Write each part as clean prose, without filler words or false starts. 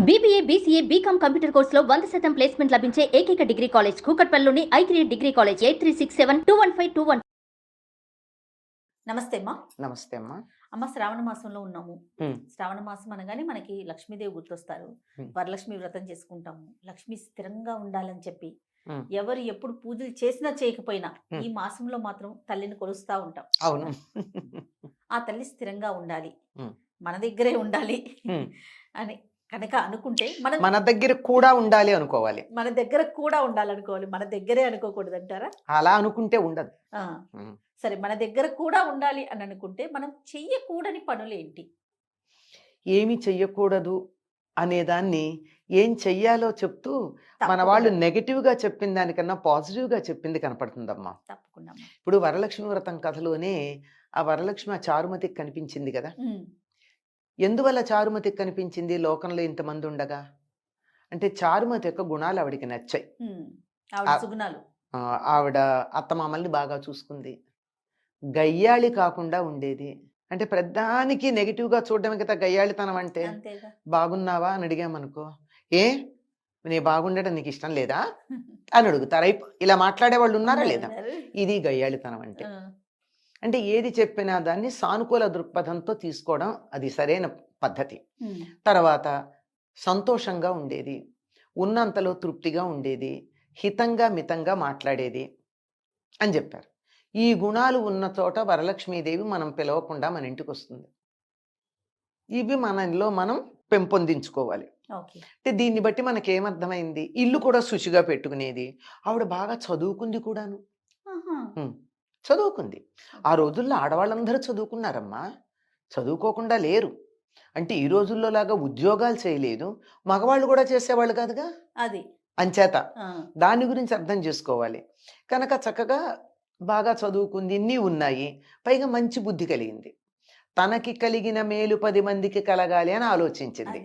BBA, BCA, BCom computer కోర్సులో 100% placement లభించే ఏకైక డిగ్రీ కాలేజ్ కూకట్పల్లిలోని i3 డిగ్రీ కాలేజ్ 8367215215. నమస్తే అమ్మా. నమస్తే అమ్మా. అమ్మ, శ్రావణ మాసంలో ఉన్నాము. శ్రావణ మాసం అనగానే మనకి లక్ష్మీదేవి గుర్తొస్తారు. వరలక్ష్మి వ్రతం చేసుకుంటాము. లక్ష్మి స్థిరంగా ఉండాలని చెప్పి ఎవరు ఎప్పుడు పూజలు చేసినా చేయకపోయినా ఈ మాసంలో మాత్రం తల్లిని కొలుస్తా ఉంటాం. అవును. ఆ తల్లి స్థిరంగా ఉండాలి, మన దగ్గరే ఉండాలి అని కనుక అనుకుంటే మన దగ్గర కూడా ఉండాలి అనుకోవాలి. మన దగ్గర కూడా ఉండాలనుకోవాలి, మన దగ్గరే అనుకోకూడదు అంటారా? అలా అనుకుంటే ఉండదు. సరే, మన దగ్గర కూడా ఉండాలి అని అనుకుంటే మనం చెయ్యకూడని పనులు ఏంటి? ఏమి చెయ్యకూడదు అనేదాన్ని ఏం చెయ్యాలో చెప్తూ మన వాళ్ళు నెగటివ్ గా చెప్పిన దానికన్నా పాజిటివ్ గా చెప్పింది కనపడుతుందమ్మా. తప్పకుండా. ఇప్పుడు వరలక్ష్మి వ్రతం కథలోనే ఆ వరలక్ష్మి చారుమతికి కనిపించింది కదా. ఎందువల్ల చారుమతికి కనిపించింది లోకంలో ఇంతమంది ఉండగా? అంటే చారుమతి యొక్క గుణాలు ఆవిడికి నచ్చాయి. ఆవిడ అత్తమామల్ని బాగా చూసుకుంది, గయ్యాళి కాకుండా ఉండేది. అంటే ప్రధానికి నెగిటివ్ గా చూడడమే కదా గయ్యాళితనం అంటే. బాగున్నావా అని అడిగామనుకో, ఏ నీ బాగుండటం నీకు ఇష్టం లేదా అని అడుగుతారు. ఇలా మాట్లాడే వాళ్ళు ఉన్నారా లేదా? ఇది గయ్యాళితనం అంటే. అంటే ఏది చెప్పినా దాన్ని సానుకూల దృక్పథంతో తీసుకోవడం అది సరైన పద్ధతి. తర్వాత సంతోషంగా ఉండేది, ఉన్నంతలో తృప్తిగా ఉండేది, హితంగా మితంగా మాట్లాడేది అని చెప్పారు. ఈ గుణాలు ఉన్న చోట వరలక్ష్మీదేవి మనం పిలవకుండా మన ఇంటికి వస్తుంది. ఇవి మనలో మనం పెంపొందించుకోవాలి. అంటే దీన్ని బట్టి మనకేమర్థమైంది? ఇల్లు కూడా శుచిగా పెట్టుకునేది. ఆవిడ బాగా చదువుకుంది కూడాను. చదువుకుంది. ఆ రోజుల్లో ఆడవాళ్ళందరూ చదువుకున్నారమ్మా, చదువుకోకుండా లేరు. అంటే ఈ రోజుల్లో లాగా ఉద్యోగాలు చేయలేదు, మగవాళ్ళు కూడా చేసేవాళ్ళు కాదుగా. అది అంచేత దాని గురించి అర్థం చేసుకోవాలి. కనుక చక్కగా బాగా చదువుకుంది, ఇన్ని ఉన్నాయి, పైగా మంచి బుద్ధి కలిగింది. తనకి కలిగిన మేలు 10 మందికి కలగాలి అని ఆలోచించింది.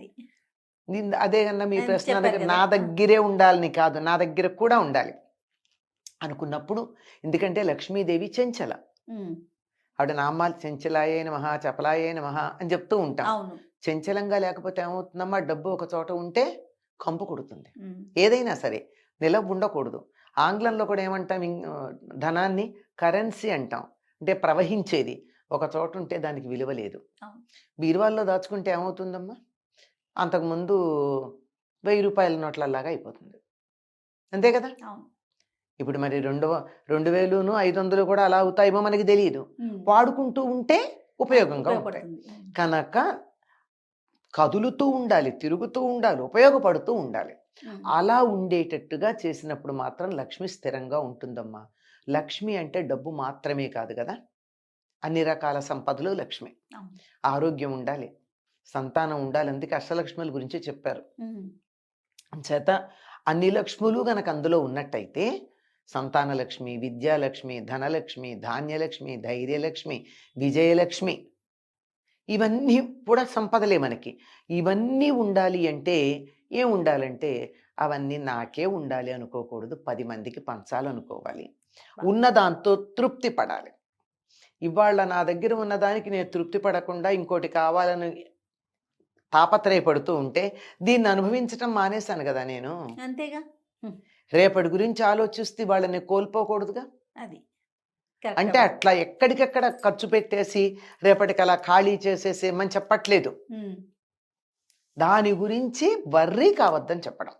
అదే కన్నా మీ ప్రశ్న దగ్గర నా దగ్గరే ఉండాలని కాదు, నా దగ్గర కూడా ఉండాలి అనుకున్నప్పుడు, ఎందుకంటే లక్ష్మీదేవి చెంచల. ఆవిడ నామాలు చెంచలాయే నమః, చపలాయే నమః అని చెప్తూ ఉంటాం. చెంచలంగా లేకపోతే ఏమవుతుందమ్మా, డబ్బు ఒక చోట ఉంటే కంపు కొడుతుంది. ఏదైనా సరే నిలవ ఉండకూడదు. ఆంగ్లంలో కూడా ఏమంటాం, ధనాన్ని కరెన్సీ అంటాం. అంటే ప్రవహించేది. ఒక చోట ఉంటే దానికి విలువ లేదు. బీరువాల్లో దాచుకుంటే ఏమవుతుందమ్మా, అంతకుముందు 1000 రూపాయల నోట్లలాగా అయిపోతుంది. అంతే కదా. ఇప్పుడు మరి 2000, 500 కూడా అలా అవుతాయేమో మనకి తెలియదు. వాడుకుంటూ ఉంటే ఉపయోగంగా ఉంటాయి. కనుక కదులుతూ ఉండాలి, తిరుగుతూ ఉండాలి, ఉపయోగపడుతూ ఉండాలి. అలా ఉండేటట్టుగా చేసినప్పుడు మాత్రం లక్ష్మి స్థిరంగా ఉంటుందమ్మా. లక్ష్మి అంటే డబ్బు మాత్రమే కాదు కదా, అన్ని రకాల సంపదలు లక్ష్మి. ఆరోగ్యం ఉండాలి, సంతానం ఉండాలి. అందుకే అష్టలక్ష్ముల గురించి చెప్పారు. చేత అన్ని లక్ష్ములు గనక అందులో ఉన్నట్టయితే సంతానలక్ష్మి, విద్యాలక్ష్మి, ధనలక్ష్మి, ధాన్యలక్ష్మి, ధైర్యలక్ష్మి, విజయలక్ష్మి, ఇవన్నీ కూడా సంపదలే మనకి. ఇవన్నీ ఉండాలి అంటే ఏం ఉండాలంటే అవన్నీ నాకే ఉండాలి అనుకోకూడదు, 10 మందికి పంచాలనుకోవాలి. ఉన్నదాంతో తృప్తి పడాలి. ఇవాళ నా దగ్గర ఉన్నదానికి నేను తృప్తి పడకుండా ఇంకోటి కావాలని తాపత్రయపడుతూ ఉంటే దీన్ని అనుభవించటం మానేశాను కదా నేను. అంతేగా. రేపటి గురించి ఆలోచిస్తే వాళ్ళని కోల్పోకూడదుగా. అది అంటే అట్లా ఎక్కడికెక్కడ ఖర్చు పెట్టేసి రేపటికి అలా ఖాళీ చేసేసేమని చెప్పట్లేదు. దాని గురించి వర్రీ కావద్దని చెప్పడం.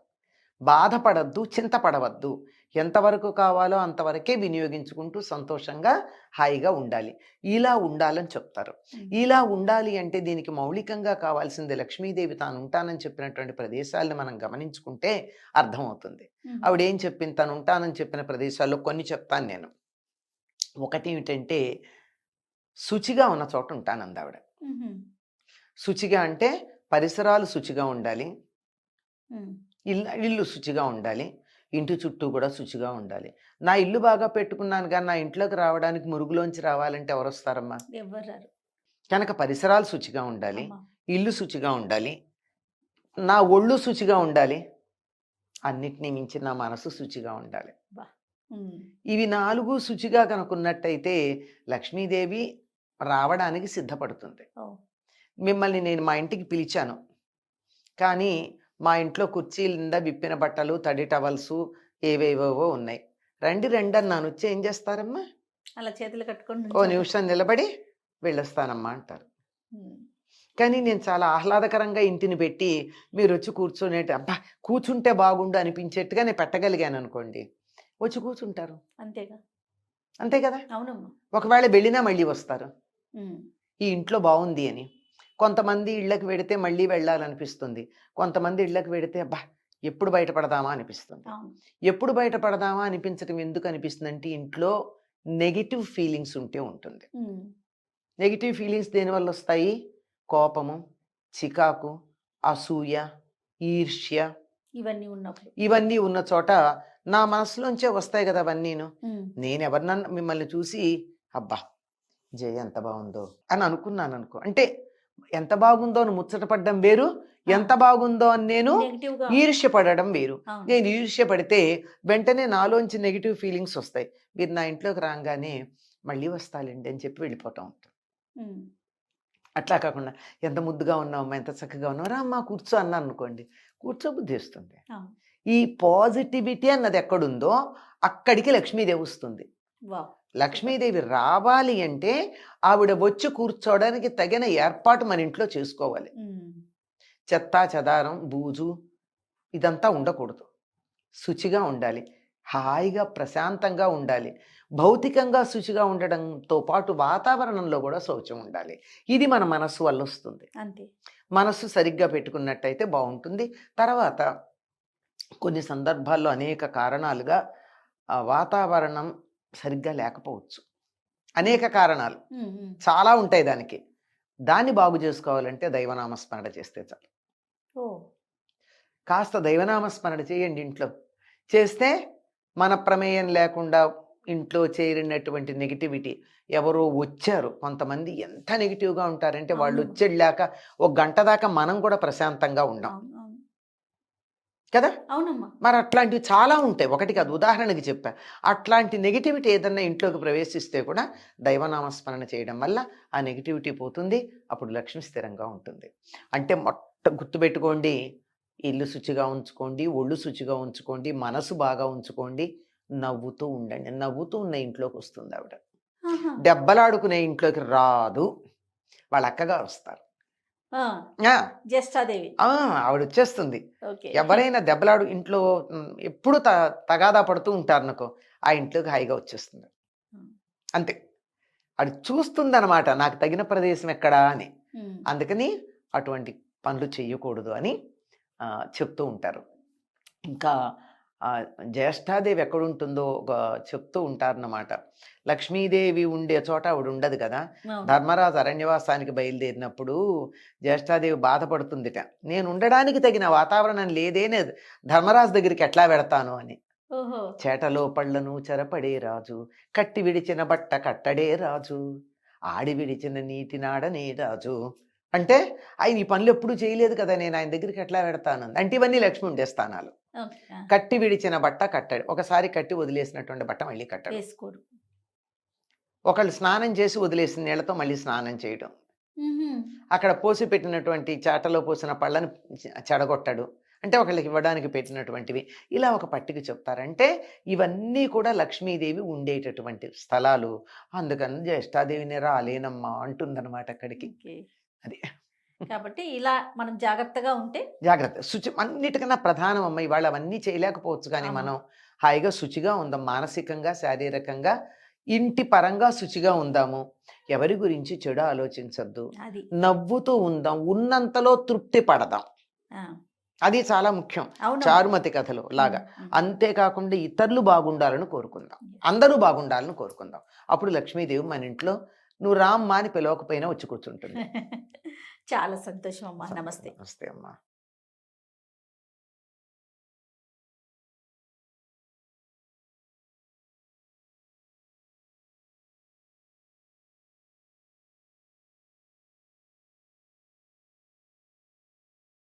బాధపడద్దు, చింతపడవద్దు. ఎంతవరకు కావాలో అంతవరకే వినియోగించుకుంటూ సంతోషంగా హాయిగా ఉండాలి. ఇలా ఉండాలని చెప్తారు. ఇలా ఉండాలి అంటే దీనికి మౌలికంగా కావాల్సింది లక్ష్మీదేవి తాను ఉంటానని చెప్పినటువంటి ప్రదేశాలను మనం గమనించుకుంటే అర్థమవుతుంది. ఆవిడేం చెప్పింది, తను ఉంటానని చెప్పిన ప్రదేశాల్లో కొన్ని చెప్తాను నేను. ఒకటి ఏమిటంటే, శుచిగా ఉన్న చోట ఉంటానంది ఆవిడ. శుచిగా అంటే పరిసరాలు శుచిగా ఉండాలి, ఇల్లు శుచిగా ఉండాలి, ఇంటి చుట్టూ కూడా శుచిగా ఉండాలి. నా ఇల్లు బాగా పెట్టుకున్నాను కానీ నా ఇంట్లోకి రావడానికి మురుగులోంచి రావాలంటే ఎవరు వస్తారమ్మా? కనుక పరిసరాలు శుచిగా ఉండాలి, ఇల్లు శుచిగా ఉండాలి, నా ఒళ్ళు శుచిగా ఉండాలి, అన్నిటినీ మించి నా మనసు శుచిగా ఉండాలి. ఇవి 4 శుచిగా కనుకున్నట్టయితే లక్ష్మీదేవి రావడానికి సిద్ధపడుతుంది. మిమ్మల్ని నేను మా ఇంటికి పిలిచాను, కానీ మా ఇంట్లో కుర్చీల నిండా విప్పిన బట్టలు, తడి టవల్స్ ఏవేవో ఉన్నాయి. రండి రండి అన్నాను. వచ్చి ఏం చేస్తారమ్మా? అలా చేతులు కట్టుకొని ఓ నుంచోవడం. నిమిషం నిలబడి వెళ్ళొస్తానమ్మా అంటారు. ఉమ్. కానీ నేను చాలా ఆహ్లాదకరంగా ఇంటిని పెట్టి మీరు వచ్చి కూర్చొనేట అబ్బా కూర్చుంటే బాగుండు అనిపించేట్టుగా నేను పెట్టగలిగాను అనుకోండి, వచ్చి కూర్చుంటారు. అంతేగా. అంతే కదా. అవునమ్మా. ఒకవేళ వెళ్ళినా మళ్ళీ వస్తారు ఉమ్. ఈ ఇంట్లో బాగుంది అని. కొంతమంది ఇళ్ళకి వెడితే మళ్ళీ వెళ్ళాలనిపిస్తుంది. కొంతమంది ఇళ్ళకి వెడితే అబ్బా ఎప్పుడు బయటపడదామా అనిపిస్తుంది. అవును. ఎప్పుడు బయటపడదామా అనిపించడం ఎందుకు అనిపిస్తుంది అంటే ఇంట్లో నెగిటివ్ ఫీలింగ్స్ ఉంటే ఉంటుంది. ఉమ్. నెగిటివ్ ఫీలింగ్స్ దేనివల్ల వస్తాయి? కోపము, చికాకు, అసూయ, ఈర్ష్య ఇవన్నీ ఉన్నప్పుడు. ఇవన్నీ ఉన్న చోట నా మనసులోంచే వస్తాయి కదా అవన్నీను. ఉమ్. నేను ఎవరినన్నా మిమ్మల్ని చూసి అబ్బా జయ ఎంత బాగుందో అని అనుకున్నాను అనుకో, అంటే ఎంత బాగుందో అని ముచ్చటపడ్డం వేరు, ఎంత బాగుందో అని నేను నెగిటివ్ గా. ఈర్ష్యపడడం వేరు. అవును. నేను ఈర్ష్యపడితే వెంటనే నాలోంచి నెగిటివ్ ఫీలింగ్స్ వస్తాయి. మీరు నా ఇంట్లోకి రాగానే మళ్ళీ వస్తాలండి అని చెప్పి వెళ్ళిపోవటం ఉంటుంది. ఉమ్. అట్లా కాకుండా ఎంత ముద్దుగా ఉన్నావమ్మా, ఎంత చక్కగా ఉన్నావు, రా అమ్మా కూర్చో అన్నాను అనుకోండి, కూర్చోబుద్ధి వస్తుంది. అవును. ఈ పాజిటివిటీ అన్నది ఎక్కడుందో అక్కడికి లక్ష్మీదేవి వస్తుంది. వావ్. లక్ష్మీదేవి రావాలి అంటే ఆవిడ వచ్చి కూర్చోవడానికి తగిన ఏర్పాటు మన ఇంట్లో చేసుకోవాలి. ఉమ్. చెత్తా చెదారం, బూజు ఇదంతా ఉండకూడదు. శుచిగా ఉండాలి, హాయిగా ప్రశాంతంగా ఉండాలి. భౌతికంగా శుచిగా ఉండడంతో పాటు వాతావరణంలో కూడా శౌచం ఉండాలి. ఇది మన మనస్సు వల్ల వస్తుంది. అంతే. మనస్సు సరిగ్గా పెట్టుకున్నట్టయితే బాగుంటుంది. తర్వాత కొన్ని సందర్భాల్లో అనేక కారణాలుగా ఆ వాతావరణం సరిగ్గా లేకపోవచ్చు. అనేక కారణాలు ఉమ్. ఉమ్. చాలా ఉంటాయి దానికి. దాన్ని బాగు చేసుకోవాలంటే దైవనామస్మరణ చేస్తే చాలు. ఓ. కాస్త దైవనామస్మరణ చేయండి ఇంట్లో. చేస్తే మన ప్రమేయం లేకుండా ఇంట్లో చేరినటువంటి నెగిటివిటీ, ఎవరో వచ్చారు కొంతమంది ఎంత నెగిటివ్గా ఉంటారంటే వాళ్ళు అవును. వచ్చేళ్ళాక ఒక గంట దాకా మనం కూడా ప్రశాంతంగా ఉండం అవును. అవును. కదా. అవునమ్మా. మరి అట్లాంటివి చాలా ఉంటాయి. ఒకటి కాదు, ఉదాహరణకి చెప్పా. అట్లాంటి నెగిటివిటీ ఏదన్నా ఇంట్లోకి ప్రవేశిస్తే కూడా దైవనామస్మరణ చేయడం వల్ల ఆ నెగిటివిటీ పోతుంది. అప్పుడు లక్ష్మి స్థిరంగా ఉంటుంది. అంటే గుర్తుపెట్టుకోండి, ఇల్లు శుచిగా ఉంచుకోండి, ఒళ్ళు శుచిగా ఉంచుకోండి, మనసు బాగా ఉంచుకోండి, నవ్వుతూ ఉండండి. నవ్వుతూ ఉన్న ఇంట్లోకి వస్తుంది ఆవిడ. ఆహా. దెబ్బలాడుకునే ఇంట్లోకి రాదు. వాళ్ళ అక్కగారు వస్తారు. ఆ. ఆ, జ్యేష్ఠాదేవి. ఆవిడ వచ్చేస్తుంది. ఓకే. ఎవరైనా దెబ్బలాడు ఇంట్లో ఎప్పుడు తగాదా పడుతూ ఉంటారు అనుకో, ఆ ఇంట్లోకి హాయిగా వచ్చేస్తుంది. అంతే. అది చూస్తుందన్నమాట నాకు తగిన ప్రదేశం ఎక్కడా అని. ఉమ్. అందుకని అటువంటి పనులు చేయకూడదు అని చెప్తూ ఉంటారు. ఇంకా జ్యేష్ఠాదేవి ఎక్కడుంటుందో చెప్తూ ఉంటారన్నమాట. లక్ష్మీదేవి ఉండే చోట ఆవిడ ఉండదు కదా. అవును. ధర్మరాజు అరణ్యవాసానికి బయలుదేరినప్పుడు జ్యేష్ఠాదేవి బాధపడుతుందిట, నేను ఉండడానికి తగిన వాతావరణం లేదేనే ధర్మరాజు దగ్గరికి ఎట్లా వెడతాను అని. ఓహో. చేటలో పళ్ళను చెరపడే రాజు, కట్టి విడిచిన బట్ట కట్టడే రాజు, ఆడి విడిచిన నీటి నాడనే రాజు. అంటే ఆయన ఈ పనులు ఎప్పుడూ చేయలేదు కదా, నేను ఆయన దగ్గరికి ఎట్లా వెడతాను అంటే ఇవన్నీ లక్ష్మి ఉండే స్థానాలు. ఓకే. కట్టి విడిచిన బట్ట కట్టడు, ఒకసారి కట్టి వదిలేసినటువంటి బట్ట మళ్ళీ కట్టడు. వేసుకోడు. ఒకళ్ళు స్నానం చేసి వదిలేసిన నీళ్లతో మళ్ళీ స్నానం చేయడం. ఉహుం. అక్కడ పోసి పెట్టినటువంటి చాటలో పోసిన పళ్ళని చెడగొట్టడు, అంటే ఒకళ్ళకి ఇవ్వడానికి పెట్టినటువంటివి. ఇలా ఒక పట్టిక చెప్తారంటే ఇవన్నీ కూడా లక్ష్మీదేవి ఉండేటటువంటి స్థలాలు. అందుకని జ్యేష్ఠాదేవిని రాలేనమ్మా అంటుందన్నమాట అక్కడికి. ఓకే. అది కాబట్టి ఇలా మనం జాగ్రత్తగా ఉంటే జాగ్రత్త. శుచి అన్నిటికన్నా ప్రధానం అమ్మ. ఇవాళ అవన్నీ చేయలేకపోవచ్చు, కానీ అవును. మనం హాయిగా శుచిగా ఉందాం. మానసికంగా, శారీరకంగా, ఇంటి పరంగా శుచిగా ఉందాము. ఎవరి గురించి చెడు ఆలోచించద్దు. అది. నవ్వుతూ ఉందాం. ఉన్నంతలో తృప్తి పడదాం. ఆ. అది చాలా ముఖ్యం. అవును. చారుమతి కథలో లాగా. అంతేకాకుండా ఇతరులు బాగుండాలని కోరుకుందాం, అందరూ బాగుండాలని కోరుకుందాం. అప్పుడు లక్ష్మీదేవి మన ఇంట్లో నువ్వు రామ్మా అని పిలవకపోయినా వచ్చి కూర్చుంటుంది. చాలా సంతోషం అమ్మా. నమస్తే. నమస్తే అమ్మా.